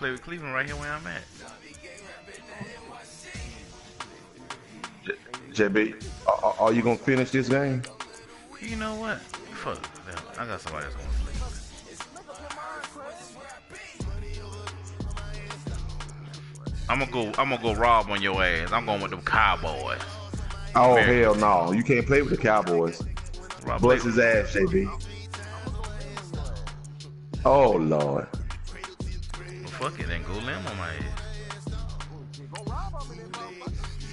play with Cleveland right here where I'm at. JB, are you gonna finish this game? You know what? Fuck that. I got somebody else gonna sleep. I'm gonna go rob on your ass. I'm going with them Cowboys. Oh hell no! You can't play with the Cowboys. Bust his ass, JB. Oh Lord. Well, fuck it, then go limb on my ass.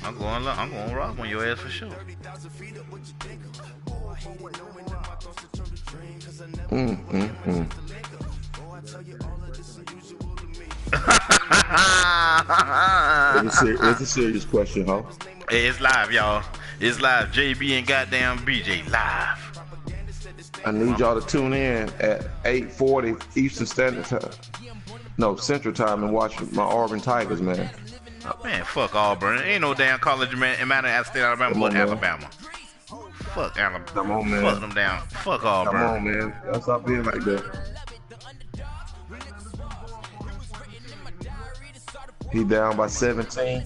I'm going rob on your ass for sure. It's a serious question, huh? Hey, it's live, y'all. It's live. JB and goddamn BJ live. I need y'all to tune in at 8:40 Eastern Standard Time. No, Central Time, and watch my Auburn Tigers, man. Oh, man, fuck Auburn. Ain't no damn college man matter at State Alabama but Alabama. Fuck Alabama. Come on, man. Fuck them down. Fuck Auburn. Come on, man. Y'all stop being like that. He down by 17.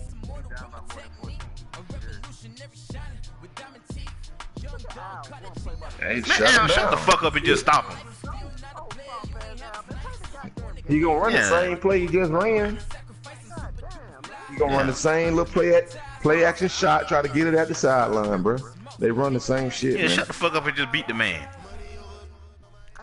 Hey, man, shut the fuck up and just stop him. He gonna run the same play he just ran. He gonna run the same little play action shot, try to get it at the sideline, bro. They run the same shit. Yeah, man. Shut the fuck up and just beat the man.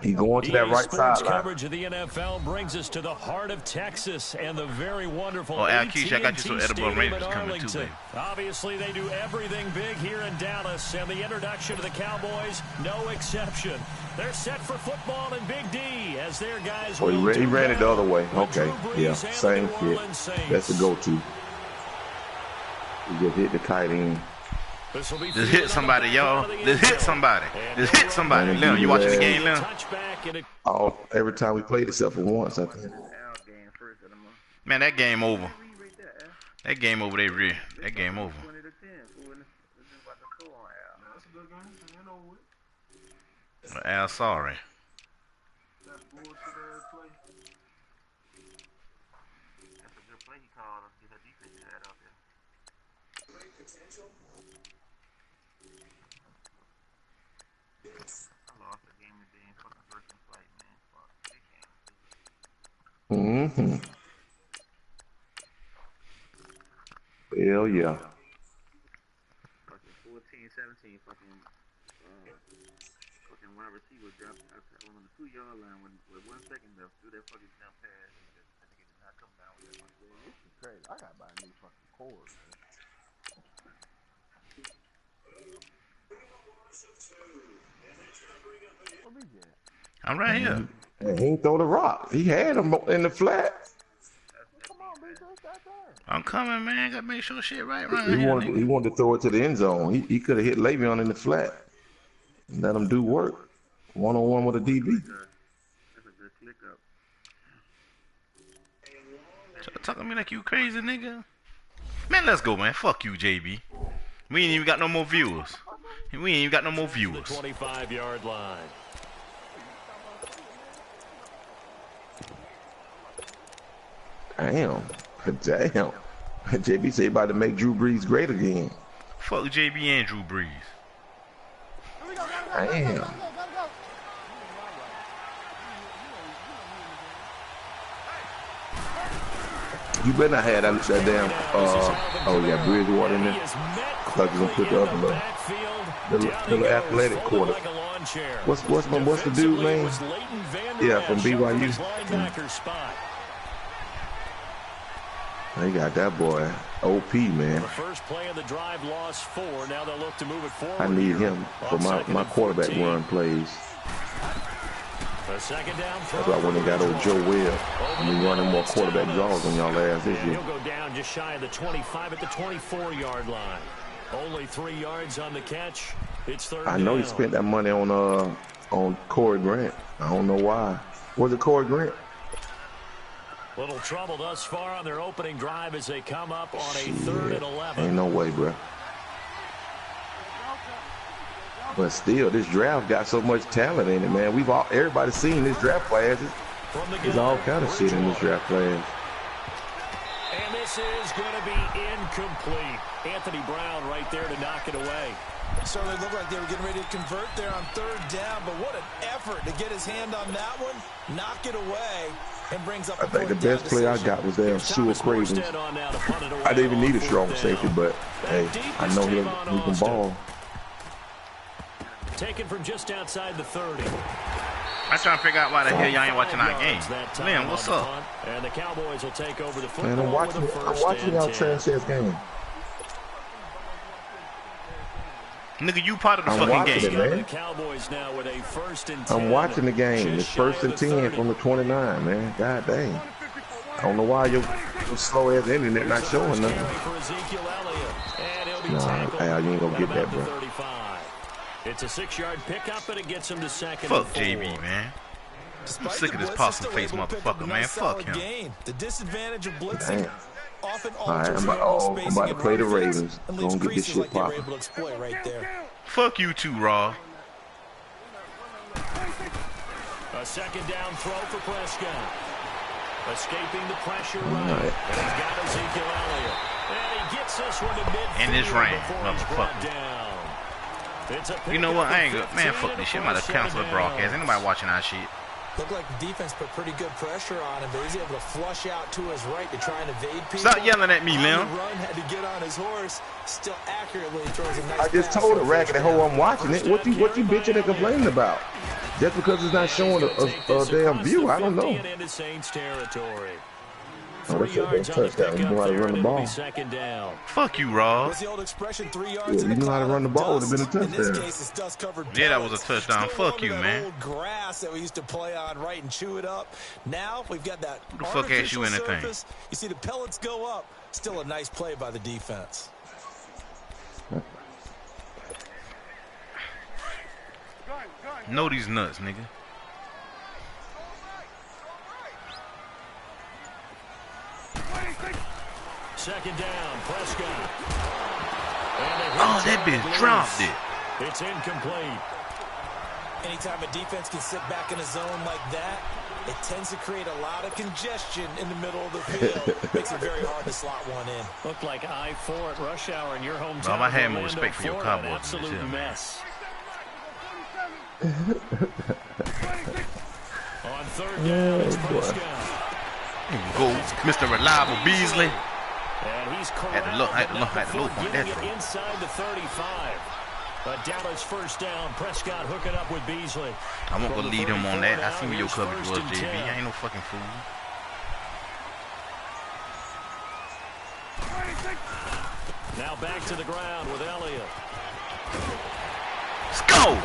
He going to that right sideline. Coverage of the NFL brings us to the heart of Texas and the very wonderful Keisha, I got you some edible arrangements coming too, baby. Obviously, they do everything big here in Dallas, and the introduction to the Cowboys, no exception. They're set for football in Big D as their guys. Oh, he ran it the other way. Okay, yeah, same shit. That's the go-to. He just hit the tight end. Just hit somebody, y'all. Just hit somebody. Just hit somebody. Leon, you watching the game, Leon? Oh, every time we played except for once, I think. Man, that game over. That game over, they real. That game over. Al, sorry. Mm-hmm. Hell yeah. Fucking 14, 17, fucking wide receiver dropped on the 2-yard line with 1 second left. Do that fucking jump pass. I think it did not come down with that one. This is crazy. I gotta buy a new fucking cord. I'm right here. And he ain't throw the rock. He had him in the flat. I'm coming, man. Gotta make sure shit right around here. He wanted to throw it to the end zone. He could have hit Le'Veon in the flat and let him do work. 1-on-1 with a DB. That's a good click up. Talking to me like you crazy, nigga. Man, let's go, man. Fuck you, JB. We ain't even got no more viewers. We ain't even got no more viewers. The 25-yard line. Damn. JB say about to make Drew Brees great again. Fuck JB and Drew Brees. Damn. You better not have that damn, oh yeah, Bridgewater in there. I thought you was going to put the other little athletic quarter. What's the dude name? Yeah, from BYU. They got that boy OP, man. The first play of the drive lost 4. Now they'll look to move it forward. I need him for my quarterback run plays. That's why when they got old Joe Webb, I mean running more quarterback draws on y'all ass this year. He'll go down just shy of the 25 at the 24-yard line. Only 3 yards on the catch. It's third down. I know he spent that money on Corey Grant. I don't know why. Was it Corey Grant? Little trouble thus far on their opening drive as they come up on a 3rd and 11. Ain't no way, bro. But still, this draft got so much talent in it, man. Everybody's seen this draft class. There's all kind of shit in this draft class. This is going to be incomplete. Anthony Brown right there to knock it away. It certainly looked like they were getting ready to convert there on third down, but what an effort to get his hand on that one, knock it away, and brings up I think the best play I got was there, Sewell Cravens. I didn't even need a strong safety, but hey, I know he can ball. Taken from just outside the 30. I'm trying to figure out why the hell y'all ain't watching our game. Man, what's up? And the Cowboys will take over the football. Man, I'm watching y'all transfer game. Nigga, you part of the fucking game. Man. I'm watching the game. It's 1st and 10 from the 29, man. God dang. I don't know why your slow ass internet not showing nothing. Nah, Al, you ain't gonna get that, bro. It's a 6-yard pickup, and it gets him to second. Fuck JB, man. I'm sick of this possum face motherfucker, man. Fuck him. The disadvantage of blitzing often alright, I'm about to play the Ravens. Gonna get this shit popping. Right there. Fuck you too, Raw. A second down throw for Prescott. Escaping the pressure right. And he's got Ezekiel Elliott. And he gets this one to midfield. In this rain, motherfucker. You know what? I ain't good. Man, fuck this shit. I'm about to cancel the broadcast. Ain't nobody watching our shit. Looked like the defense put pretty good pressure on him, but he's able to flush out to his right to try and evade people. Stop yelling at me, Leon. Run had to get on his horse. Still accurately throws a nice I just told a raggedy hoe I'm watching it. What you bitching and complaining about? Just because it's not showing a damn view, I don't know. Oh, that's a touchdown. You know how to run the ball. Fuck you, Raw. Yeah, you know how to run the ball. Would have been a touchdown. Yeah, that was a touchdown. Fuck you, man. Grass that we used to play on, right, and chew it up. Now we've got that. Who the fuck asked you anything? You see the pellets go up. Still a nice play by the defense. Know these nuts, nigga. Second down, Prescott. Oh, that bitch dropped it. It's incomplete. Anytime a defense can sit back in a zone like that, it tends to create a lot of congestion in the middle of the field. Makes it very hard to slot one in. Looked like I-4 at rush hour in your hometown. Well, I had more respect for your Cowboys. Absolute mess. On third down, it's Prescott. Here you go, Mr. Reliable Beasley. And he's At the low point, that's right. Inside the 35. A Dallas first down. Prescott hooking up with Beasley. I won't go lead him on that. I see where your coverage was, JB. I ain't no fucking fool. Now back to the ground with Elliott. Let's go!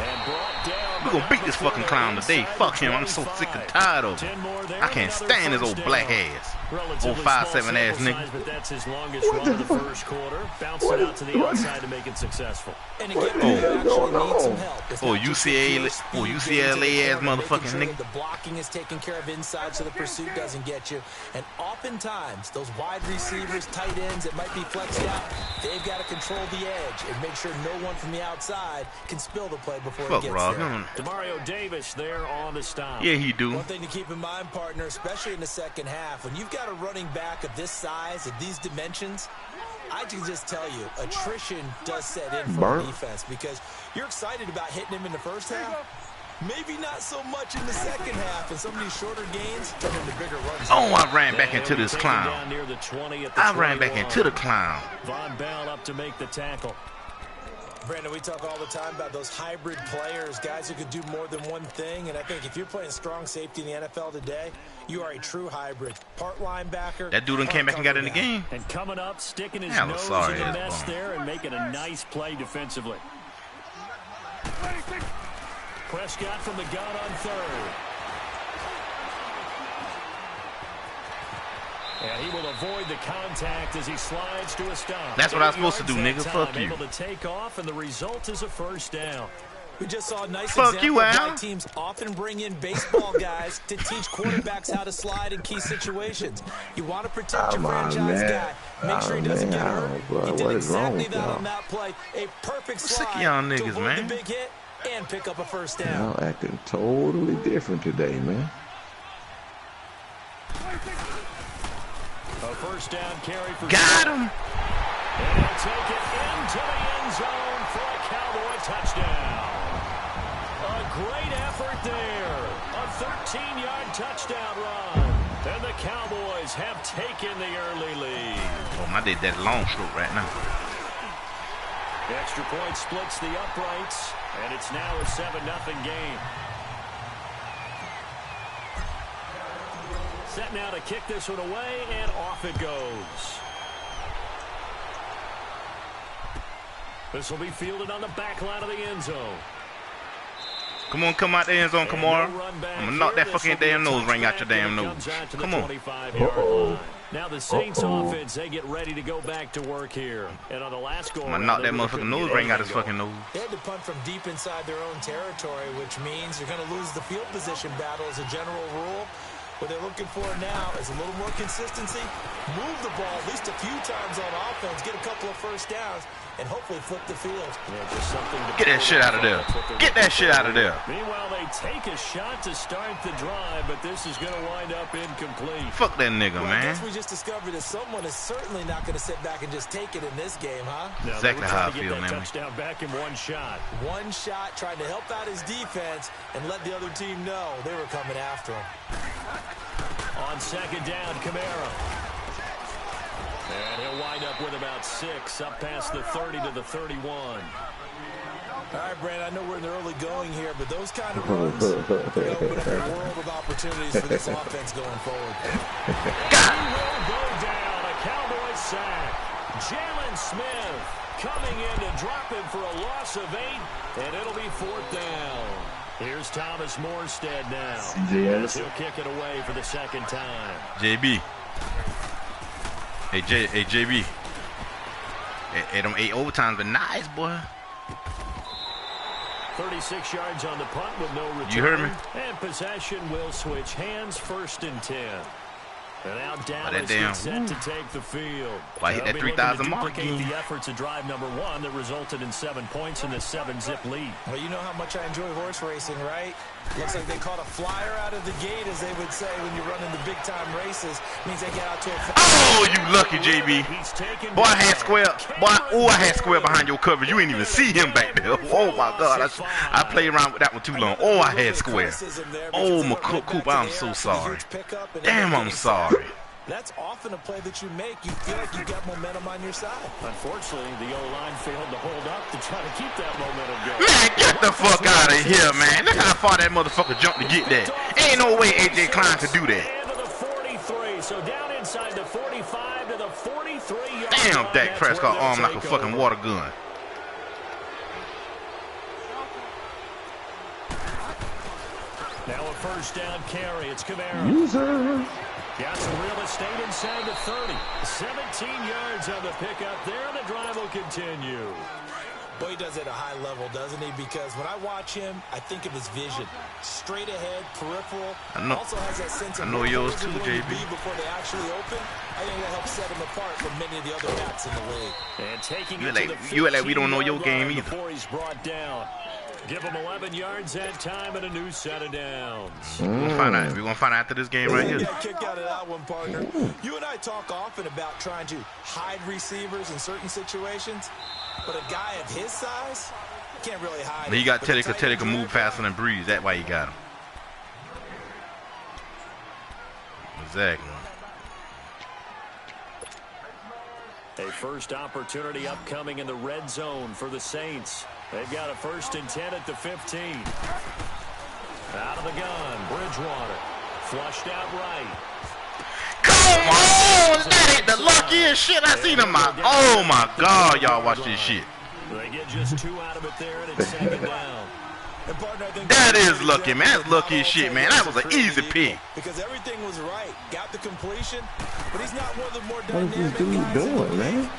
We're gonna beat this fucking clown today. Fuck him. I'm so sick and tired of him. I can't stand his old black ass. Old 5'7" ass nigga. But that's his longest run of the first quarter. Bounce it out to the outside to make it successful. And again, UCLA ass motherfucking nigga. The blocking is taken care of inside so the pursuit doesn't get you. And oftentimes, those wide receivers, tight ends that might be flexed out, they've got to control the edge and make sure no one from the outside can spill the play before it gets there. Demario Davis there on the stop. Yeah, he do. One thing to keep in mind, partner, especially in the second half, when you've got a running back of this size, of these dimensions, I can just tell you, attrition does set in for the defense because you're excited about hitting him in the first half. Maybe not so much in the second half, and some of these shorter gains turn into bigger runs. Oh, I ran back into this clown. I ran back into the clown. Von Bell up to make the tackle. Brandon, we talk all the time about those hybrid players, guys who could do more than one thing, and I think if you're playing strong safety in the NFL today, you are a true hybrid. Part linebacker. That dude came back and got in the game. And coming up, sticking his nose in the mess there and making a nice play defensively. Prescott from the gun on third. And he will avoid the contact as he slides to a stop. That's what I was supposed to do, nigga. Fuck you. Able to take off, and the result is a first down. We just saw a nice Fuck example you, of Al. why teams often bring in baseball guys to teach quarterbacks how to slide in key situations. You want to protect your franchise guy. Make sure he doesn't get hurt. He did exactly that on that play. A perfect slide sick of y'all niggas, to avoid man. the big hit and pick up a first down. Y'all acting totally different today, man. A first down carry for Got him. And he'll take it into the end zone for a Cowboy touchdown. A great effort there. A 13-yard touchdown run. And the Cowboys have taken the early lead. Oh, I did that long stroke right now. The extra point splits the uprights, and it's now a 7-0 game. Set now to kick this one away, and off it goes. This will be fielded on the back line of the end zone. Come on, come out the end zone, Kamara. I'm gonna knock that fucking damn nose ring out your damn nose. Come on. Now the Saints offense, they get ready to go back to work here. And on the last goal, I'm gonna knock that motherfucking nose ring out his fucking nose. They had to punt from deep inside their own territory, which means you're going to lose the field position battle as a general rule. What they're looking for now is a little more consistency, move the ball at least a few times on offense, get a couple of first downs, and hopefully flip the field. Yeah, just something to get that shit out of there. Get that shit out of there. Meanwhile, they take a shot to start the drive, but this is going to wind up incomplete. Fuck that nigga, well, man. I guess we just discovered that someone is certainly not going to sit back and just take it in this game, huh? No, exactly how I feel, man. Touchdown back in one shot. One shot, trying to help out his defense and let the other team know they were coming after him. On second down, Kamara. And he'll wind up with about 6, up past the 30 to the 31. All right, Brandon, I know we're in the early going here, but those kind of runs open up a world of opportunities for this offense going forward. He will go down, a Cowboy sack. Jalen Smith coming in to drop him for a loss of 8, and it'll be 4th down. Here's Thomas Morstead now. He'll kick it away for the second time. JB. Hey, JB. Hey, them 8 overtimes been nice, boy. 36 yards on the punt with no return. You heard me? And possession will switch hands, 1st and 10. And now Dallas gets set to take the field. Why hit that 3,000 mark? The efforts of drive number 1 that resulted in 7 points in the 7-zip lead. Well, you know how much I enjoy horse racing, right? Looks like they caught a flyer out of the gate, as they would say when you're running the big-time races. Means they get out to a flyer. Oh, you lucky, JB. Boy, I had square. Boy, I had square behind your coverage. You ain't even see him back there. Oh, my God. I played around with that one too long. Oh, I had square. Oh, McCook Cooper, I'm so sorry. Damn, I'm sorry. That's often a play that you make. You feel like you got momentum on your side. Unfortunately, the O-line failed to hold up to try to keep that momentum going. Man, get the fuck out of here, man. Look how far that motherfucker jumped to get that. Ain't no way AJ Klein could do that. And to the 43, so down inside the 45 to the 43. Damn, Dak Prescott arm like a fucking water gun. Now a first down carry. It's Kamara. Got some real estate inside the 30. 17 yards on the pickup there. The drive will continue. Boy, he does it at a high level, doesn't he? Because when I watch him, I think of his vision. Straight ahead, peripheral. I know. Also has that sense of yours too, JB. Before they actually open. I think that helps set him apart from many of the other backs in the league. And taking you it to the you like we don't know your game either. Before he's brought down. Give him 11 yards that time and a new set of downs. We're gonna find out after this game right here. Yeah, kick out of that one, partner. You and I talk often about trying to hide receivers in certain situations, but a guy of his size can't really hide. But you got Teddy can move faster than Breeze. That's why you got him. Exactly. A first opportunity upcoming in the red zone for the Saints. They've got a 1st and 10 at the 15. Out of the gun, Bridgewater. Flushed out right. Come on! That ain't the luckiest shit I seen in my... Oh, my God, y'all watch this shit. They get just 2 out of it there, and it's 2nd down. That is lucky, man. That's lucky as shit, man. That was an easy pick. Because everything was right. Got the completion, but he's not one of the more dynamic guys. What is this dude doing, man?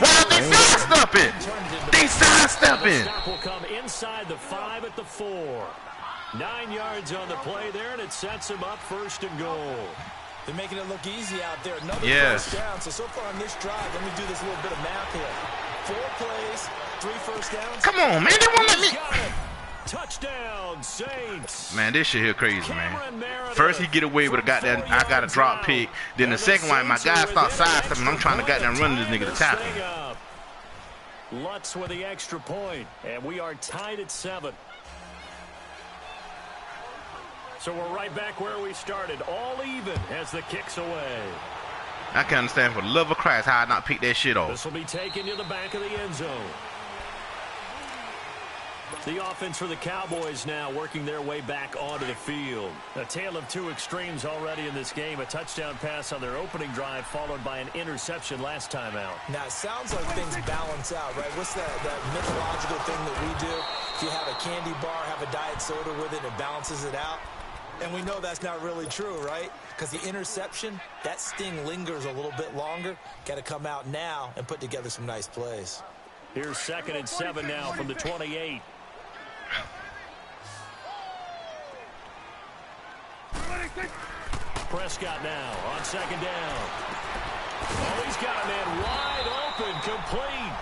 Well, they sidestepping. They sidestepping. The stop will come inside the 5 at the 4. 9 yards on the play there, and it sets him up 1st and goal. They're making it look easy out there. Another yes. first down. So far on this drive, let me do this little bit of math here. 4 plays, 3 first downs. Come on, man. They won't let me. Touchdown, Saints. Man, this shit here crazy, man. First he get away with a goddamn, I got a drop pick. Then the second one, my guy starts sidestepping. I'm trying to goddamn run this nigga to tackle him. Lutz with the extra point, and we are tied at 7. So we're right back where we started, all even as the kick's away. I can't understand for the love of Christ how I not pick that shit off. This will be taken to the back of the end zone. The offense for the Cowboys now working their way back onto the field. A tale of two extremes already in this game. A touchdown pass on their opening drive followed by an interception last time out. Now, it sounds like things balance out, right? What's that mythological thing that we do? If you have a candy bar, have a diet soda with it, it balances it out. And we know that's not really true, right? Because the interception, that sting lingers a little bit longer. Got to come out now and put together some nice plays. Here's 2nd and 7 now from the 28. Prescott now on 2nd down. Oh, he's got a man wide open, complete.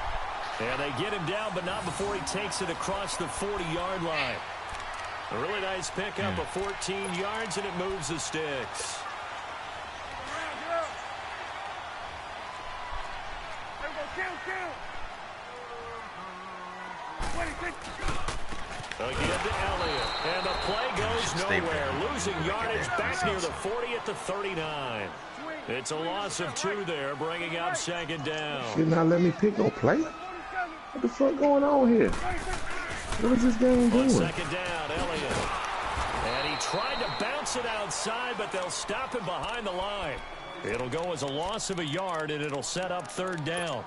And they get him down, but not before he takes it across the 40-yard line. A really nice pickup of 14 yards, and it moves the sticks. Again to Elliott, and the play goes nowhere. Losing yardage back near the 40 at the 39. It's a loss of 2 there, bringing up 2nd down. Should not let me pick no play. What the fuck going on here? What is this game doing? 2nd down, Elliott. And he tried to bounce it outside, but they'll stop him behind the line. It'll go as a loss of a yard, and it'll set up 3rd down.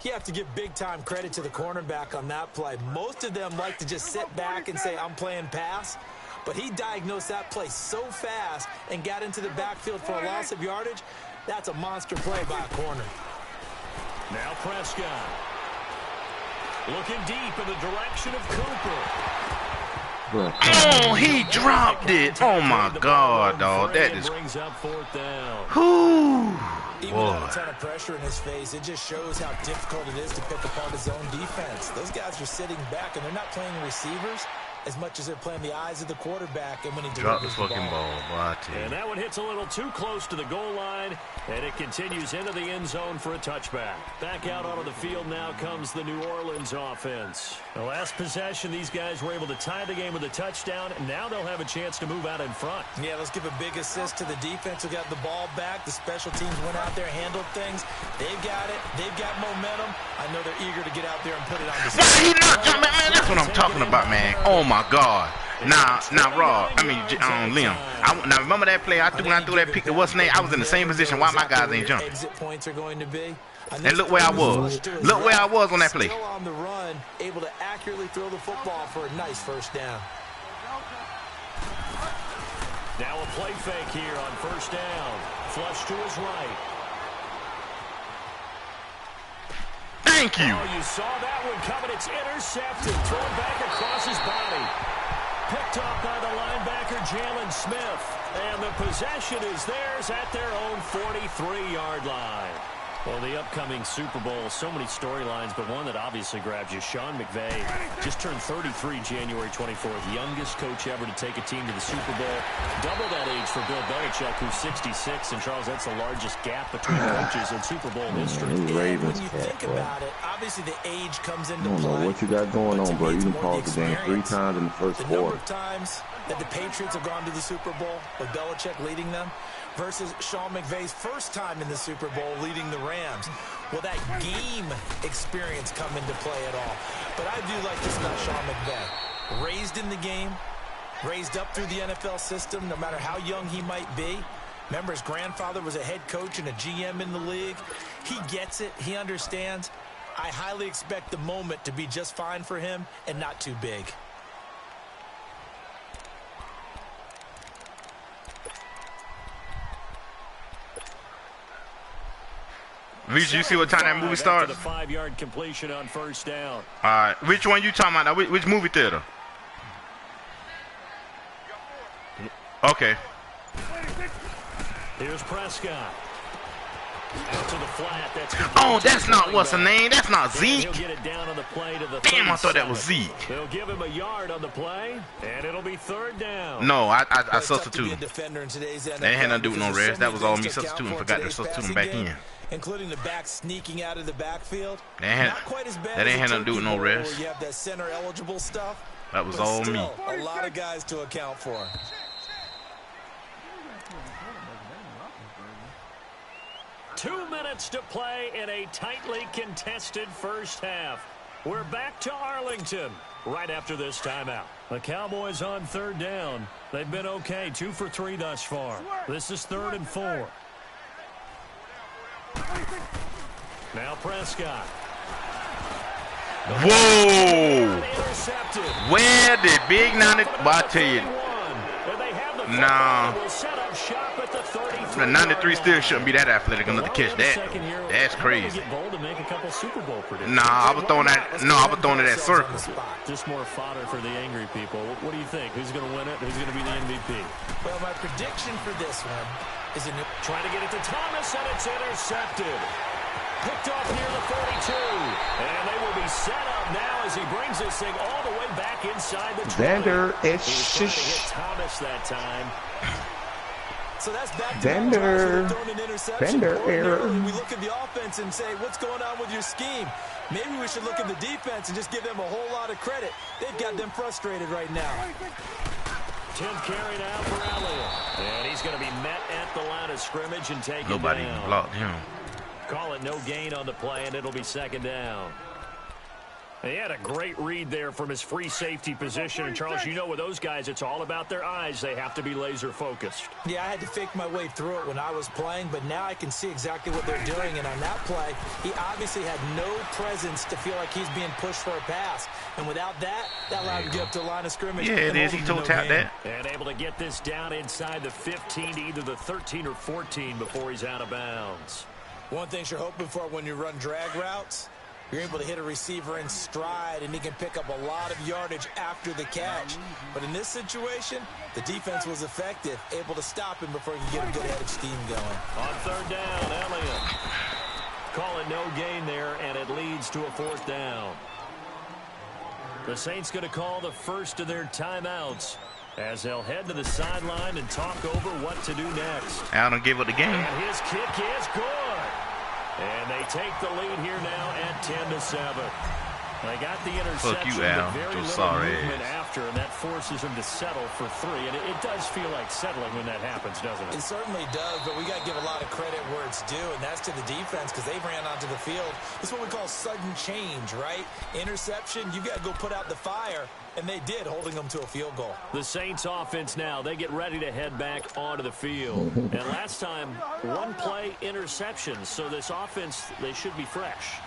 You have to give big-time credit to the cornerback on that play. Most of them like to just sit back and say, I'm playing pass. But he diagnosed that play so fast and got into the backfield for a loss of yardage. That's a monster play by a corner. Now Prescott. Looking deep in the direction of Cooper. Oh, he dropped it. Oh, my God, dog. That is... Brings up 4th down. Whoo. Even without a ton of pressure in his face, it just shows how difficult it is to pick apart his own defense. Those guys are sitting back, and they're not playing receivers as much as they're playing the eyes of the quarterback. And when he dropped the delivers fucking ball, boy, and that one hits a little too close to the goal line, and it continues into the end zone for a touchback. Back out onto the field now comes the New Orleans offense. The last possession, these guys were able to tie the game with a touchdown, and now they'll have a chance to move out in front. Yeah, let's give a big assist to the defense who got the ball back. The special teams went out there, handled things. They've got it. They've got momentum. I know they're eager to get out there and put it on display. Why he not jumping, man? That's what I'm talking about, man. Oh, my God. Now, Rob, Liam. Now, remember that play I threw when I threw that pick to what's name? I was in the same position. Why my guys ain't jumping? Exit points are going to be. And look where I was. Look where I was on that play. Still on the run, able to accurately throw the football for a nice 1st down. Now a play fake here on 1st down. Flush to his right. Thank you. Oh, you saw that one coming. It's intercepted. Thrown back across his body. Picked off by the linebacker, Jalen Smith. And the possession is theirs at their own 43-yard line. Well, the upcoming Super Bowl, so many storylines, but one that obviously grabs you. Sean McVay just turned 33 January 24th, youngest coach ever to take a team to the Super Bowl. Double that age for Bill Belichick, who's 66. And, Charles, that's the largest gap between coaches in Super Bowl history. And when you think about it, obviously the age comes into play. I don't know what you got going on, bro. You can pause the game 3 times in the first quarter. The number of times that the Patriots have gone to the Super Bowl with Belichick leading them versus Sean McVay's first time in the Super Bowl leading the Rams. Will that game experience come into play at all? But I do like this about Sean McVay. Raised in the game, raised up through the NFL system, no matter how young he might be. Remember, his grandfather was a head coach and a GM in the league. He gets it. He understands. I highly expect the moment to be just fine for him and not too big. Reach, you see what time that movie starts? The 5-yard completion on 1st down. All right, which one you talking about? Which movie theater? Okay. Here's Prescott. Oh, that's not what's her name. That's not Zeke. He'll get it down on the play to the Damn, I thought that was Zeke. They'll give him a yard on the play, and it'll be third down. No, I substituted. They ain't had nothing to do with no rest. That was all me substituting. Forgot to substitute him back in. Including the back sneaking out of the backfield. Not quite as bad. That ain't had nothing to do with no rest. You have that center eligible stuff. That was all me. A lot of guys to account for. Two minutes to play in a tightly contested first half. We're back to Arlington right after this timeout. The Cowboys on third down. They've been okay, 2 for 3 thus far. This is 3rd and 4. Now Prescott. Whoa! Where did Big 90? Well, I tell you, nah. The 93 still shouldn't be that athletic enough to catch that. That's crazy. Nah, I was throwing that. No, I was throwing it at circle. Just more fodder for the angry people. What do you think? Who's going to win it? Who's going to be the MVP? Well, my prediction for this one is trying to get it to Thomas, and it's intercepted. Picked off near the 42. And they will be set up now as he brings this thing all the way back inside the 20. Vander is trying to hit Thomas that time. So that's back to Vander error. We look at the offense and say, what's going on with your scheme? Maybe we should look at the defense and just give them a whole lot of credit. They've got them frustrated right now. 10th carry now for Elliott. And he's going to be met at the line of scrimmage and taken down. Nobody blocked him. Call it no gain on the play, and it'll be 2nd down. He had a great read there from his free safety position. And, Charles, you know with those guys, it's all about their eyes. They have to be laser-focused. Yeah, I had to fake my way through it when I was playing, but now I can see exactly what they're doing. And on that play, he obviously had no presence to feel like he's being pushed for a pass. And without that, that allowed him to get up to the line of scrimmage. Yeah, it is. He toe tapped that. And able to get this down inside the 15 to either the 13 or 14 before he's out of bounds. One thing you're hoping for when you run drag routes, you're able to hit a receiver in stride, and he can pick up a lot of yardage after the catch. But in this situation, the defense was effective, able to stop him before he could get a good head of steam going. On 3rd down, Elliott. Call it no gain there, and it leads to a 4th down. The Saints going to call the first of their timeouts as they'll head to the sideline and talk over what to do next. Allen gave up the game. And his kick is good. And they take the lead here now at 10-7. They got the interception. Fuck you, Al. Very little movement after, and that forces them to settle for 3. And it does feel like settling when that happens, doesn't it? It certainly does, but we got to give a lot of credit where it's due, and that's to the defense because they ran onto the field. It's what we call sudden change, right? Interception, you got to go put out the fire. And they did, holding them to a field goal. The Saints offense now, they get ready to head back onto the field. And last time, 1 play interceptions. So this offense, they should be fresh.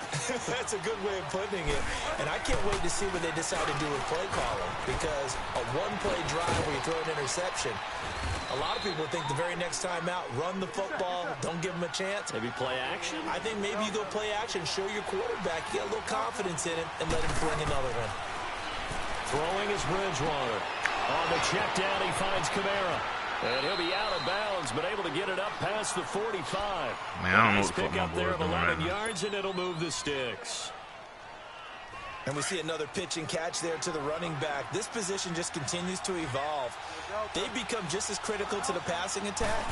That's a good way of putting it. And I can't wait to see what they decide to do with play calling. Because a 1-play drive where you throw an interception, a lot of people think the very next time out, run the football, don't give them a chance. Maybe play action? I think maybe you go play action, show your quarterback, get a little confidence in it, and let him fling another one. Throwing is Bridgewater. On the check down, he finds Kamara. And he'll be out of bounds, but able to get it up past the 45. Man, I don't know what pick up there of 11 right yards, and it'll move the sticks. And we see another pitch and catch there to the running back. This position just continues to evolve. They become just as critical to the passing attack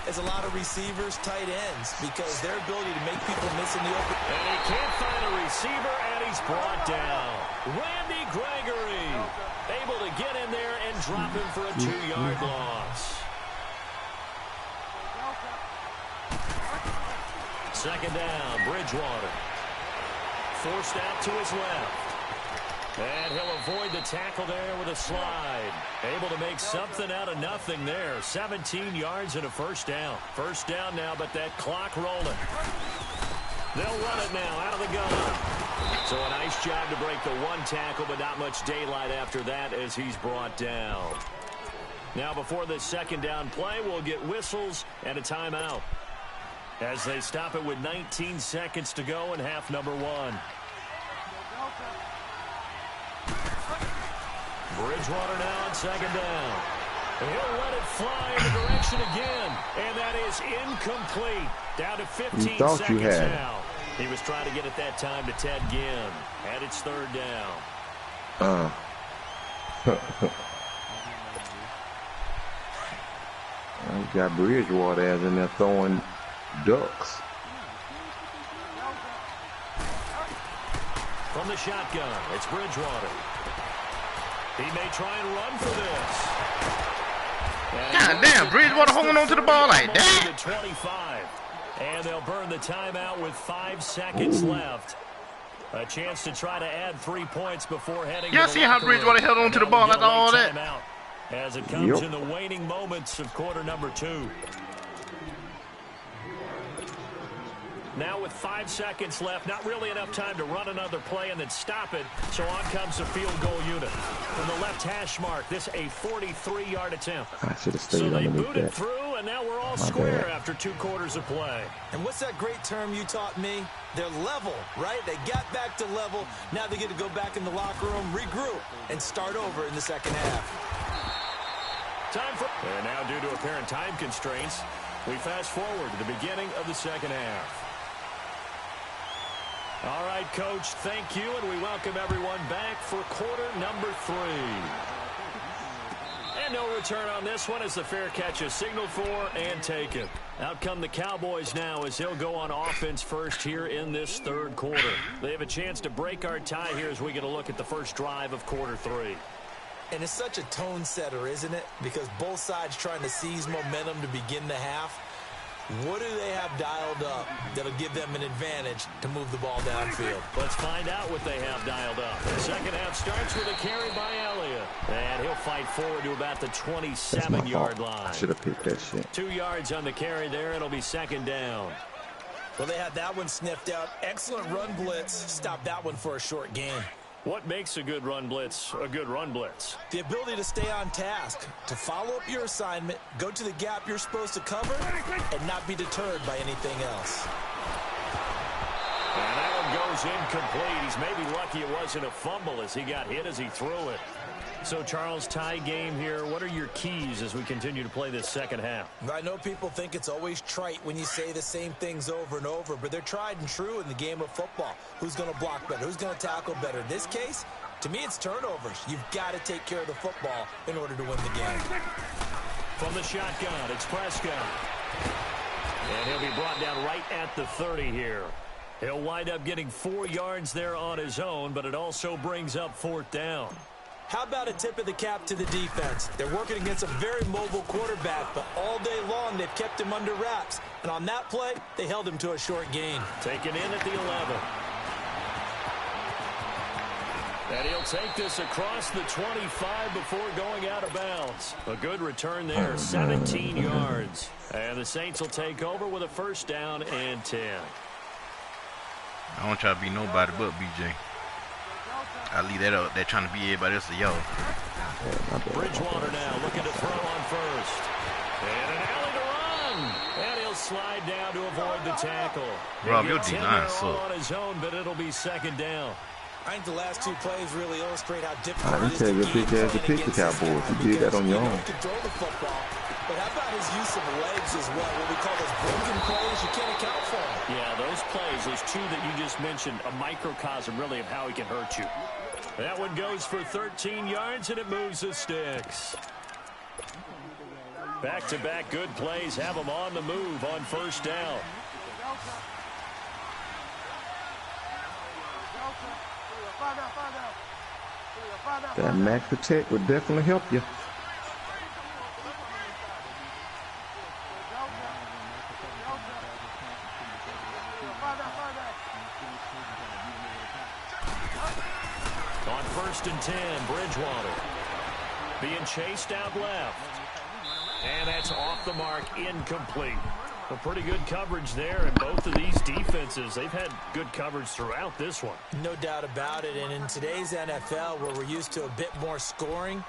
as a lot of receivers, tight ends, because their ability to make people miss in the open. And he can't find a receiver, and he's brought down. Randy Gregory able to get in there and drop him for a 2-yard loss. 2nd down, Bridgewater. Forced out to his left. And he'll avoid the tackle there with a slide. Able to make something out of nothing there. 17 yards and a 1st down. 1st down now, but that clock rolling. They'll run it now out of the gun. So a nice job to break the 1 tackle, but not much daylight after that as he's brought down. Now before this 2nd down play, we'll get whistles and a timeout as they stop it with 19 seconds to go in half number 1. Bridgewater now on 2nd down. He'll let it fly in the direction again, and that is incomplete. Down to 15 You thought seconds you had now. He was trying to get it that time to Ted Ginn. And it's third down. You got Bridgewater as in there throwing ducks. From the shotgun, it's Bridgewater. He may try and run for this. God damn, Bridgewater holding on to the ball like that. 25. And they'll burn the timeout with 5 seconds left. A chance to try to add 3 points before heading to the see how locker room. Bridgewater held on to the ball after all that? As it comes in the waning moments of quarter number 2. Now with 5 seconds left, not really enough time to run another play and then stop it. So on comes the field goal unit. From the left hash mark, this a 43-yard attempt. I should have stayed so they underneath booted that. through, and now we're all square after 2 quarters of play. And what's that great term you taught me? They're level, right? They got back to level. Now they get to go back in the locker room, regroup, and start over in the second half. And now due to apparent time constraints, we fast forward to the beginning of the second half. All right, Coach, thank you, and we welcome everyone back for quarter number 3. And no return on this one as the fair catch is signaled for and taken. Out come the Cowboys now as they'll go on offense first here in this third quarter. They have a chance to break our tie here as we get a look at the first drive of quarter 3. And it's such a tone setter, isn't it? Because both sides trying to seize momentum to begin the half. What do they have dialed up that'll give them an advantage to move the ball downfield? Let's find out what they have dialed up. The second half starts with a carry by Elliott. And he'll fight forward to about the 27-yard line. I should have picked that shit. 2 yards on the carry there. It'll be second down. Well, they had that one sniffed out. Excellent run blitz. Stop that one for a short gain. What makes a good run blitz a good run blitz? The ability to stay on task, to follow up your assignment, go to the gap you're supposed to cover, and not be deterred by anything else. And that one goes incomplete. He's maybe lucky it wasn't a fumble as he got hit as he threw it. So, Charles, tie game here. What are your keys as we continue to play this second half? I know people think it's always trite when you say the same things over and over, but they're tried and true in the game of football. Who's going to block better? Who's going to tackle better? In this case, to me, it's turnovers. You've got to take care of the football in order to win the game. From the shotgun, it's Prescott. And he'll be brought down right at the 30 here. He'll wind up getting 4 yards there on his own, but it also brings up 4th down. How about a tip of the cap to the defense? They're working against a very mobile quarterback, but all day long they've kept him under wraps. And on that play, they held him to a short gain. Taken in at the 11. And he'll take this across the 25 before going out of bounds. A good return there, 17 yards. And the Saints will take over with a first down and 10. I don't try to be nobody but BJ. I leave that up. They're trying to be everybody else to yo. Bridgewater now looking to throw on first. And an alley to run. And he'll slide down to avoid the tackle. Rob, your D-line sucks. On his own, but it'll be second down. I think the last 2 plays really illustrate how difficult I it is tell to you, pick as a pick the Cowboys. You did that on your own. You can throw the football, but how about his use of legs as well? What we call those broken plays, you can't account for them. Yeah, those plays, those 2 that you just mentioned, a microcosm really of how he can hurt you. That one goes for 13 yards, and it moves the sticks. Back-to-back good plays have them on the move on first down. That max protect would definitely help you. On first and 10, Bridgewater being chased out left. And that's off the mark, incomplete. A pretty good coverage there, and both of these defenses, they've had good coverage throughout this one. No doubt about it, and in today's NFL, where we're used to a bit more scoring,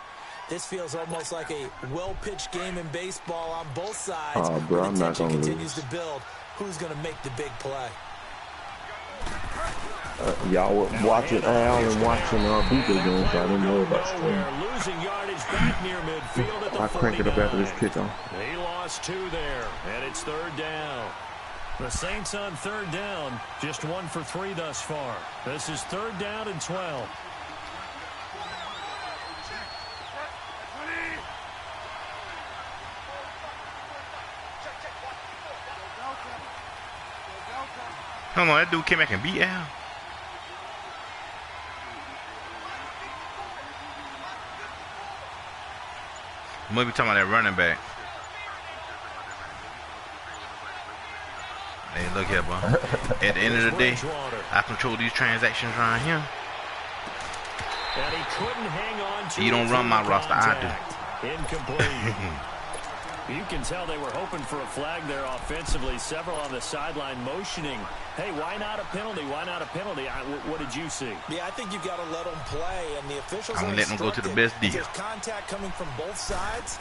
this feels almost like a well-pitched game in baseball on both sides. Oh, bro, I'm not going to continues to build. Who's going to make the big play? Y'all were watching Al and watching BJ games, so I didn't know about stream. Losing yardage back near midfield at the I crank it up after this kickoff. He lost 2 there, and it's third down. The Saints on third down, just 1 for 3 thus far. This is 3rd down and 12. Hold on, that dude came back and beat Al. Maybe talking about that running back. Hey, look here, bro. At the end of the day, I control these transactions around here. And he couldn't hang on to You don't run my roster, I do. Incomplete. You can tell they were hoping for a flag there offensively. Several on the sideline motioning. Hey, why not a penalty? Why not a penalty? What did you see? Yeah, I think you've got to let them play, and the officials I'm are letting them go to the best deal. There's contact coming from both sides.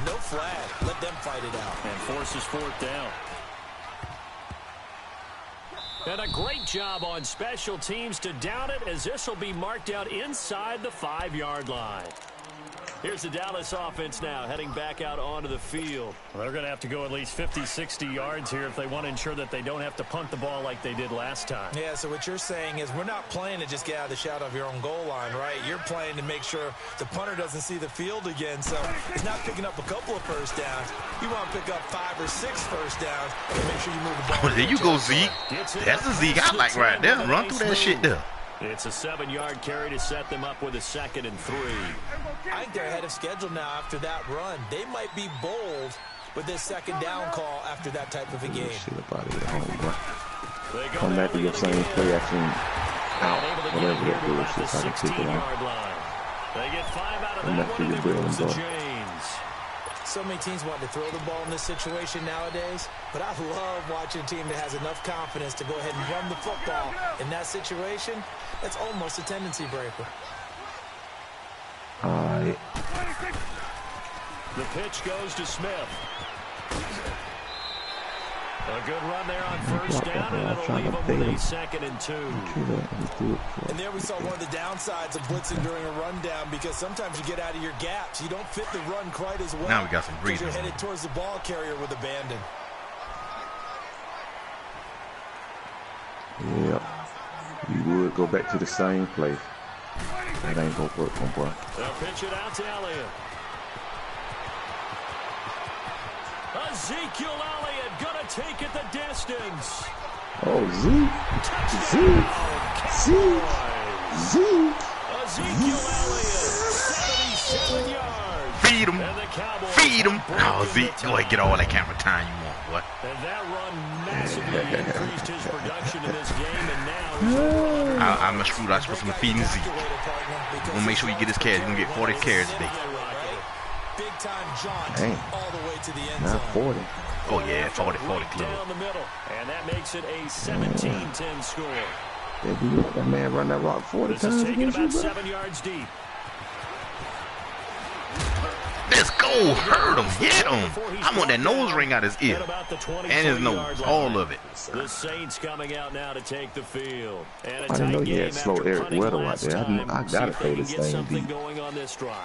No flag. Let them fight it out. And forces 4th down. And a great job on special teams to down it, as this will be marked out inside the 5-yard line. Here's the Dallas offense now heading back out onto the field. Well, they're going to have to go at least 50, 60 yards here if they want to ensure that they don't have to punt the ball like they did last time. Yeah, so what you're saying is we're not playing to just get out of the shadow of your own goal line, right? You're playing to make sure the punter doesn't see the field again. So he's not picking up a couple of first downs. You want to pick up 5 or 6 first downs and make sure you move the ball. Oh, there you go, Zeke. That's the Zeke I like right there. Run through that shit there. It's a 7-yard carry to set them up with a 2nd and 3. I think they're ahead of schedule now after that run. They might be bold with this 2nd down call after that type of a game. Shit about it at home, bro. Come back to your same play action out, whatever that bullshit, so I can pick it out. They get 5 out of Come that back to one, your and bread it and goes to butter. James. So many teams want to throw the ball in this situation nowadays, but I love watching a team that has enough confidence to go ahead and run the football. In that situation, that's almost a tendency breaker. The pitch goes to Smith. A good run there on first down, and it'll leave him with a 2nd and 2. And there we saw one of the downsides of blitzing during a rundown, because sometimes you get out of your gaps. You don't fit the run quite as well. Now we got some breathing. You're headed towards the ball carrier with abandon. Yep. You would go back to the same place. That ain't gonna work, my boy. They'll pitch it out to Elliott. Ezekiel Elliott gonna take it the distance. Oh, Zeke. Ezekiel Elliott, 77 yards. Feed him. And the Cowboys Feed him. Oh, Zeke, go ahead, get all that camera time you want, boy. And that run massively increased his production in this game, and now I'm a screwed. I'm supposed to be feeding Zeke. We'll make sure you get his carries. You're going to get 40 carries today. Big time jaunt Dang. all the way to the end Not zone. 40. Oh, yeah, 40 Right club. down the middle, and that makes it a 17-10 score. If you let that man run that rock 40 This times is taken against you, about bro. 7 yards deep. Let's go. Hurt him. Hit him. I want that nose ring out his ear. At about the And his nose. All of it. The Saints coming out now to take the field. And a I didn't know tight you had game slow after Eric punting Weddle out last there. time. I See gotta if throw they can this get thing something deep. going on this drive.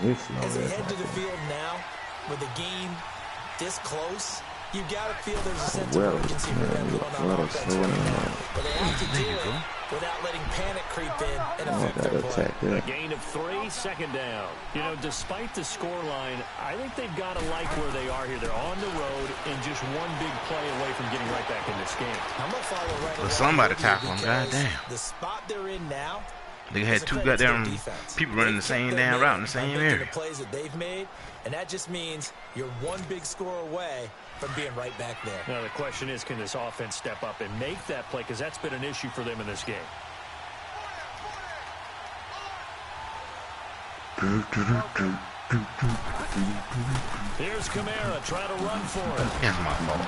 It's slow As they Eric head to out the there. field now, with the game this close, you got to feel there's a sense Well, of urgency for them going on well, offense slowing right him now. down. But they have to do it without letting panic creep in and Oh, affect that their play. attack A there. gain of 3, 2nd down. You know, despite the scoreline, I think they've got to like where they are here. They're on the road and just one big play away from getting right back in this game. I'm going to follow right But along somebody with you tackle him, because goddamn. the spot they're in now, They had two goddamn people running the same damn route in the same area. the plays that they've made, and that just means you're one big score away from being right back there. Now, the question is, can this offense step up and make that play? Because that's been an issue for them in this game. Here's Kamara trying to run for it. That's my fault.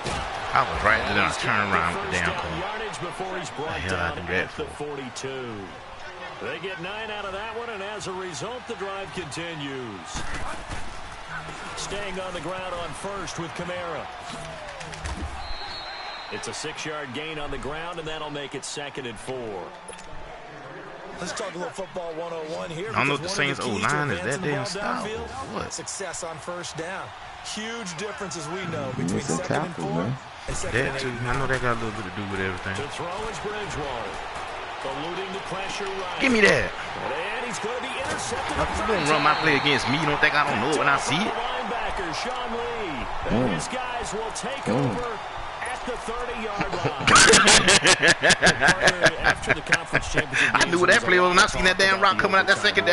I was right there. I turned around with the damn First down corner. yardage before he's brought hell I down do that at the 42. They get 9 out of that one, and as a result, the drive continues. Staying on the ground on first with Kamara. It's a 6-yard gain on the ground, and that'll make it 2nd and 4. Let's talk a little football 101 here. I don't know if the Saints O-line is that damn style. What? Success on first down. Huge difference, as we know, between second and 4 and second and 8. That too. I know that got a little bit to do with everything. To throw is Bridgewater. Eluding the pressure right. Give me that. And he's going to be intercepted. You don't run my play against me. You don't think I don't know it when I see it? Linebacker Sean Lee. And his guys will take over at the 30-yard line. After the conference championship, I knew what that play was when I seen that damn rock coming out that second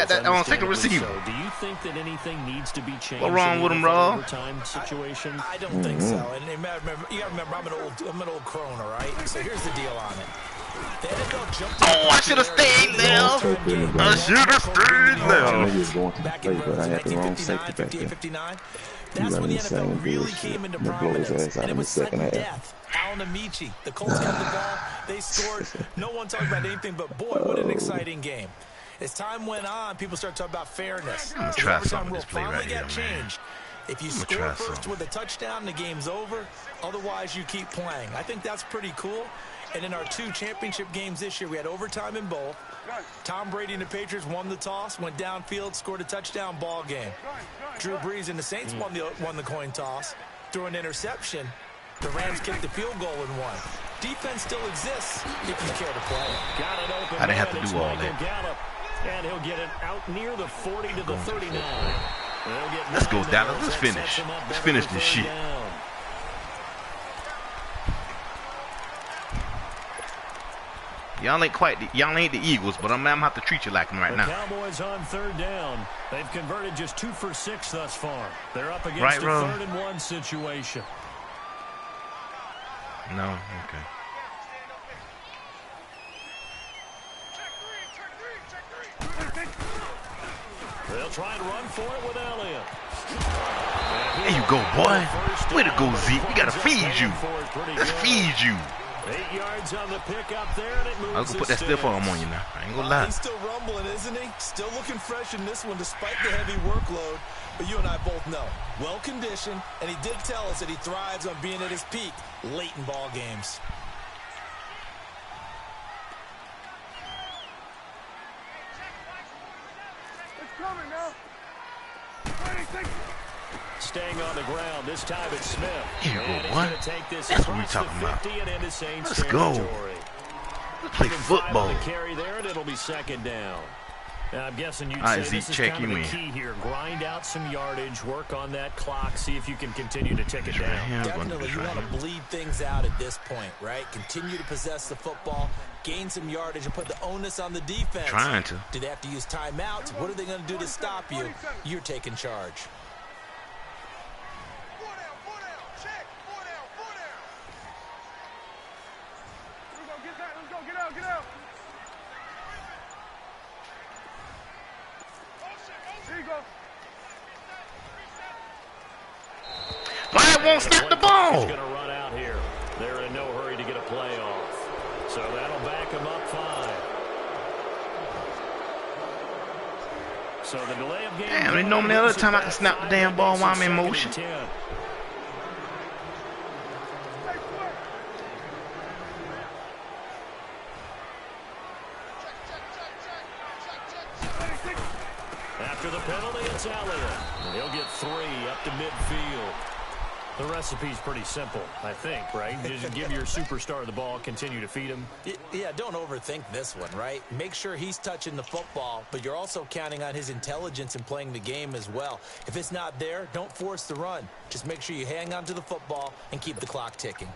receiver. So, do you think that anything needs to be changed? What wrong with him, Rob? Overtime situation? I don't think so. And you gotta remember, I'm an old crone, all right? So here's the deal on it. Oh, I should have stayed left. I should have stayed left. Back in but I had the wrong safety back there. 59. That's when the NFL really came into prominence, and it was sudden death. Alan Amici, the Colts got the ball, they scored. No one talked about anything, but boy, what an exciting game. As time went on, people started talking about fairness. I'm gonna try some of this play right here, man. If you score first with a touchdown, the game's over. Otherwise, you keep playing. I think that's pretty cool. And in our 2 championship games this year, we had overtime in both. Tom Brady and the Patriots won the toss, went downfield, scored a touchdown, ball game. Drew Brees and the Saints won the coin toss, threw an interception. The Rams kicked the field goal and won. Defense still exists if you care to play it. Got it open. I didn't have to do all that. Gallup, and he'll get it out near the 40 to the 39. Let's go, Dallas. Let's finish. Let's finish this shit. Y'all ain't the Eagles, but I'm gonna have to treat you like them right now. Cowboys on 3rd down. They've converted just 2 for 6 thus far. They're up against right, a 3rd and 1 situation. No, okay. They'll try and run for it with Elliott. There you go, boy. Way to go, Zeke. We gotta feed you. Let's feed you. 8 yards on the pick up there, and it moves. I was gonna put that stiff arm on you now. I ain't gonna lie. He's still rumbling, isn't he? Still looking fresh in this one despite the heavy workload. But you and I both know, well conditioned, and he did tell us that he thrives on being at his peak late in ball games. It's coming now. Staying on the ground. This time it's Smith. Here you go, what? That's what we talking about. Let's go. Let's play football. Carry there, and it'll be 2nd down. Now, I'm guessing you'd say this is kind of the key here. Grind out some yardage, work on that clock, see if you can continue to take it down. Definitely, you want to bleed things out at this point, right? Continue to possess the football, gain some yardage, and put the onus on the defense. Trying to. Do they have to use timeouts? What are they going to do to stop you? You're taking charge. Get out. There you go. Why won't snap the ball? He's going to run out here. They're in no hurry to get a play off. So that'll back him up 5. So the delay of game. Damn, ain't no other time I can snap the damn ball while I'm in motion. After the penalty, it's Elliott. He'll get 3 up to midfield. The recipe's pretty simple, I think, right? Just give your superstar the ball, continue to feed him. Yeah, don't overthink this one, right? Make sure he's touching the football, but you're also counting on his intelligence in playing the game as well. If it's not there, don't force the run. Just make sure you hang on to the football and keep the clock ticking.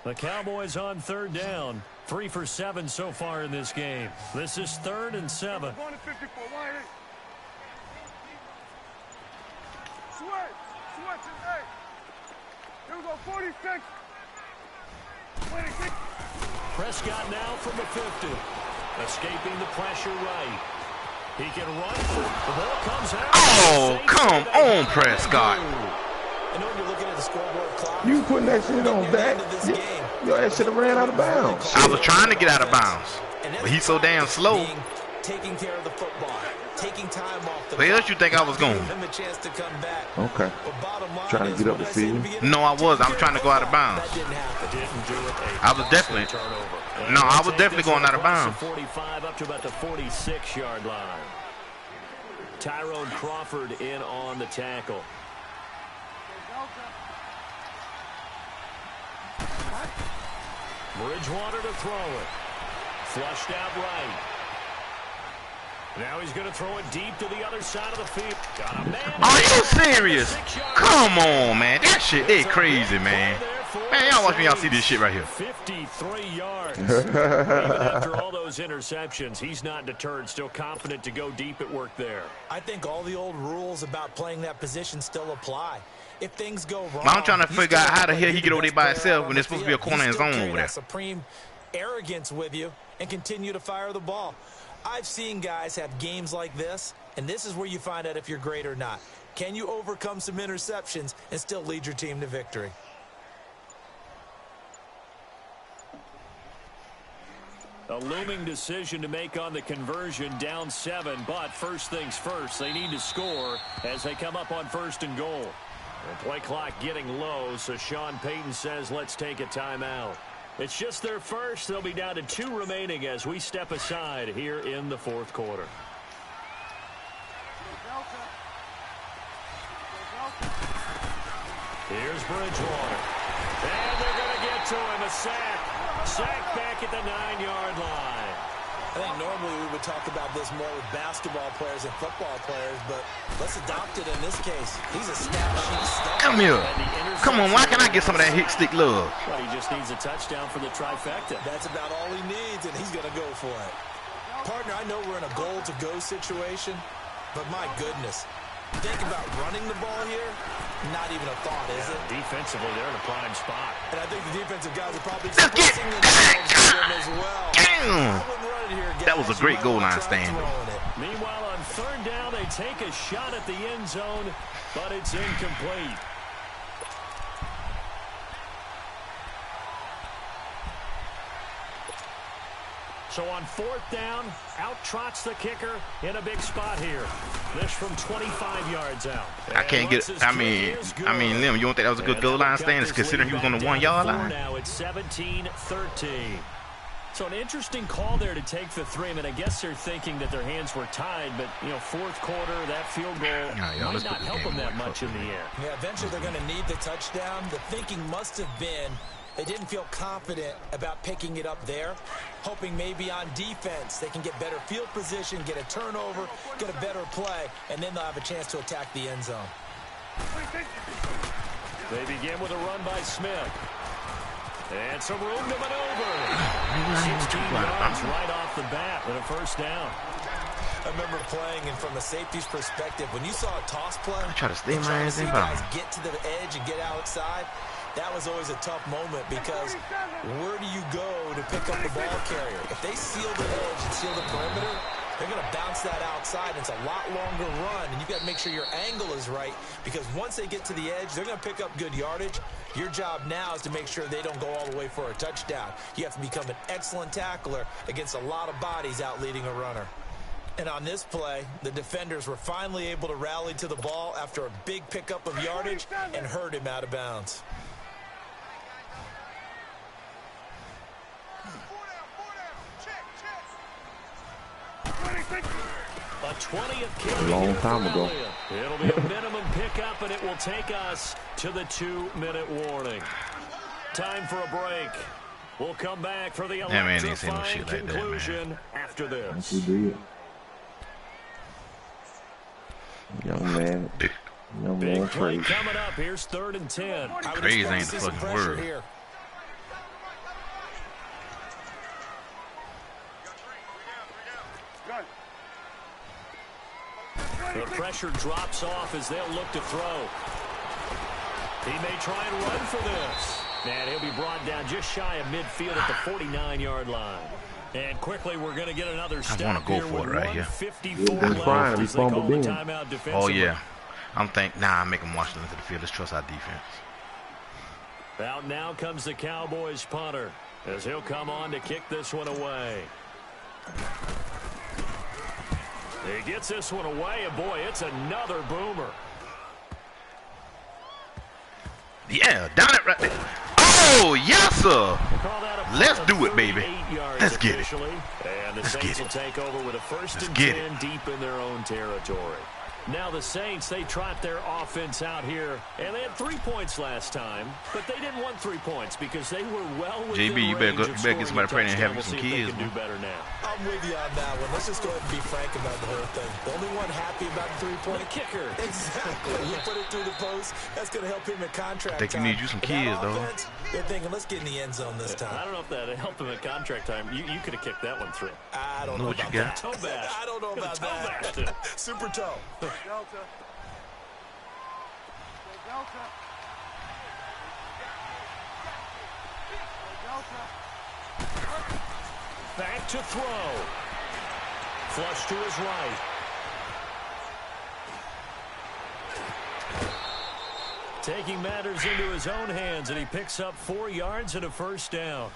The Cowboys on 3rd down. 3 for 7 so far in this game. This is 3rd and 7. Going to 54. Why ain't? Sweat today. Here we go. 46. 26. Prescott now from the 50. Escaping the pressure right. He can run. The ball comes out. Oh, come on, Prescott. I know when you're looking at the scoreboard clock. You putting that shit on that? Your ass should have ran out of bounds. I was trying to get out of bounds, but he's so damn slow. Taking care of the football. taking time off the Where else you think I was going? Him a chance to come back. Okay. Trying to get up the field. No, I was. I was trying to go out of bounds. That didn't happen. Didn't do it. I was definitely. No, I was definitely going out of bounds. 45 up to about the 46-yard line. Tyrone Crawford in on the tackle. Bridgewater to throw it. Flushed out right. Now he's going to throw it deep to the other side of the field. Got a man. Are you serious? Come on, man. That shit is crazy, man. Man, y'all watch me. Y'all see this shit right here. 53 yards. Even after all those interceptions, he's not deterred. Still confident to go deep at work there. I think all the old rules about playing that position still apply. If things go wrong, I'm trying to figure out how the hell he get over there by himself when there's supposed to be a corner in his zone over there. Supreme arrogance with you and continue to fire the ball. I've seen guys have games like this, and this is where you find out if you're great or not. Can you overcome some interceptions and still lead your team to victory? A looming decision to make on the conversion, down 7, but first things first, they need to score as they come up on 1st and goal. The play clock getting low, so Sean Payton says let's take a timeout. It's just their first. They'll be down to 2 remaining as we step aside here in the 4th quarter. Here's Bridgewater. And they're going to get to him. A sack. Sack back at the 9-yard line. I think normally we would talk about this more with basketball players and football players, but let's adopt it in this case. He's a snap sheet stuffer. Come here. Come on, why can't I get some of that hit stick love? Well, he just needs a touchdown for the trifecta. That's about all he needs, and he's going to go for it. Partner, I know we're in a goal-to-go situation, but my goodness. Think about running the ball here, not even a thought, is it? Defensively, they're in a prime spot. And I think the defensive guys are probably expressing themselves to them as well. Damn. That was a great goal line stand. Meanwhile, on 3rd down, they take a shot at the end zone, but it's incomplete. So on 4th down, out trots the kicker in a big spot here. This from 25 yards out. I can't get it. I mean, Lim, you don't think that was a good goal line stand considering he was on the 1-yard line? Now it's 17-13. So an interesting call there to take the 3. I mean, I guess they're thinking that their hands were tied, but, you know, 4th quarter, that field goal might not help them that much in the end. Yeah, eventually they're going to need the touchdown. The thinking must have been they didn't feel confident about picking it up there, hoping maybe on defense they can get better field position, get a turnover, get a better play, and then they'll have a chance to attack the end zone. They begin with a run by Smith. And some room to maneuver. 16 yards right off the bat with a 1st down. I remember playing, and from a safety's perspective, when you saw a toss play, I try to stay my ass in guys get to the edge and get outside, that was always a tough moment because where do you go to pick up the ball carrier? If they seal the edge and seal the perimeter, they're going to bounce that outside. It's a lot longer run, and you've got to make sure your angle is right because once they get to the edge, they're going to pick up good yardage. Your job now is to make sure they don't go all the way for a touchdown. You have to become an excellent tackler against a lot of bodies out leading a runner. And on this play, the defenders were finally able to rally to the ball after a big pickup of yardage and herd him out of bounds. A 20th carry. A long time ago. It'll be a minimum pickup, and it will take us to the 2-minute warning. Time for a break. We'll come back for the electrifying conclusion after this. Yes, we did. Young man. Young man crazy. Coming up, here's 3rd and 10. Crazy ain't the fucking word. Here. The pressure drops off as they'll look to throw. He may try and run for this. And he'll be brought down just shy of midfield at the 49-yard line. And quickly, we're going to get another step. I want to go for it right here. 1:54 left as they call the timeout defensively. Oh, yeah. I'm thinking, nah, I'm making Washington into the field. Let's trust our defense. Out now comes the Cowboys punter as he'll come on to kick this one away. He gets this one away, and boy, it's another boomer. Yeah, down it right there. Oh, yes, sir. Let's do it, baby. Let's get it. And the Saints will take over with a first and 10 deep in their own territory. Now the Saints, they trot their offense out here, and they had 3 points last time, but they didn't want 3 points because they were well within JB, you better get somebody pregnant and have you some kids. Do better now. I'm with you on that one. Let's just go ahead and be frank about the whole thing. The only one happy about the 3-point kicker. Exactly. You put it through the post. That's going to help him in contract I think you need you some kids, though. They're thinking, let's get in the end zone this time. I don't know if that helped him in contract time. You could have kicked that one through. I don't know what about you got. that. Toe bash. I don't know about that. Super toe. Delta. Delta. Back to throw. Flush to his right. Taking matters into his own hands, and he picks up 4 yards and a first down.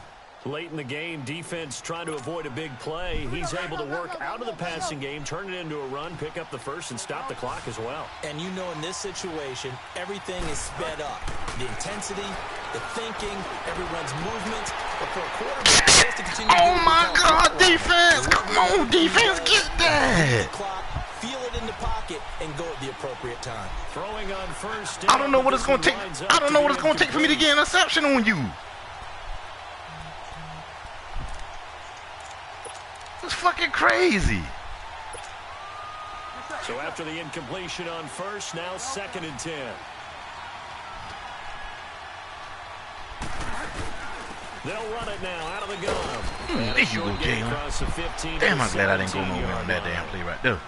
Late in the game, defense trying to avoid a big play. He's able to work out of the passing game, turn it into a run, pick up the first, and stop the clock as well. And you know in this situation, everything is sped up. The intensity, the thinking, everyone's movement. But for a quarterback, he has to continue oh, my God, defense. Come on, defense, get that. Feel it in the pocket and go at the appropriate time. Throwing on first down. I don't know what it's going to take. I don't know what it's going to take for me to get an interception on you. It's fucking crazy. So after the incompletion on first, now 2nd and 10. They'll run it now out of the gun. There you go, Jalen. Damn, I'm glad I didn't go nowhere on that damn play right there.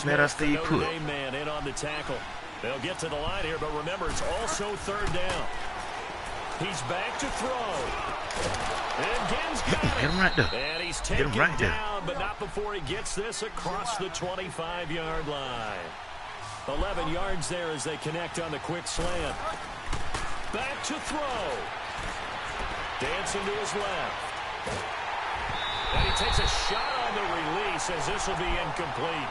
Glad I stayed put. Man in on the tackle. They'll get to the line here, but remember, it's also 3rd down. He's back to throw. And Gibbs got it. Get him right there. And he's taken down, but not before he gets this across the 25-yard line. 11 yards there as they connect on the quick slant. Back to throw. Dancing to his left. And he takes a shot on the release as this will be incomplete.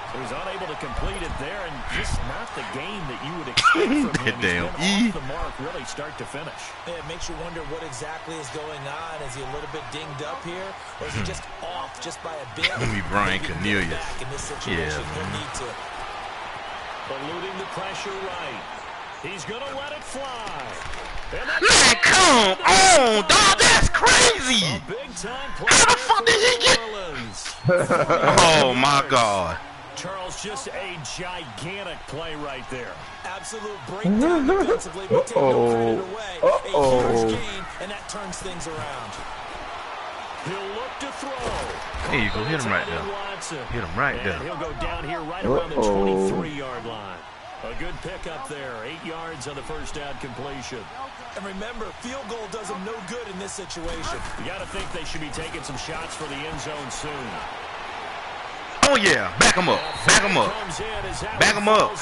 So he's unable to complete it there, and just not the game that you would expect from him. He's been off the mark really start to finish. Yeah, it makes you wonder what exactly is going on. Is he a little bit dinged up here, or is he just off just by a bit? Let me Brian Cornelius. In this situation, he'll need to. Eluding the pressure right. He's going to let it fly. Man, come on, dog. That's crazy. How the fuck did he get? Oh, my God. Charles, just a gigantic play right there. Absolute breakdown defensively, but take no credit away. A huge gain, and that turns things around. He'll look to throw. There you go. Hit him right there. Hit him right there. He'll go down here right around the 23-yard line. A good pickup there. 8 yards on the first down completion. And remember, field goal does them no good in this situation. You got to think they should be taking some shots for the end zone soon. Oh, yeah. Back him up. Back him up. Back him up.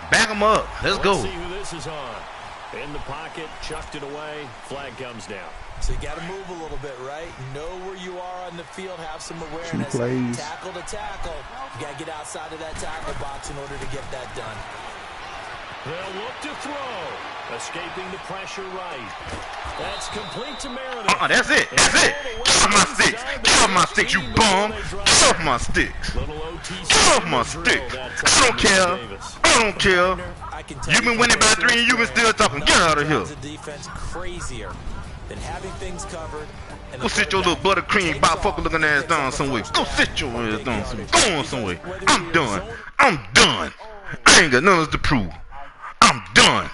Back him up. Let's go. See who this is on. In the pocket, chucked it away. Flag comes down. So you got to move a little bit, right? Know where you are on the field. Have some awareness. Tackle to tackle. You got to get outside of that tackle box in order to get that done. They'll look to throw. Escaping the pressure right. That's complete to Meredith. That's it. That's it. Get off my sticks. Get off my sticks, you bum. Get off my sticks. Get off my sticks. I don't care. I don't care. You've been winning by 3 and you've been still talking. Get out of here. Defense crazier than having things covered. Go sit your little buttercream bifucker looking ass down somewhere. Go sit your ass down somewhere. Go on somewhere. I'm done. I'm done. I ain't got nothing else to prove. I'm done.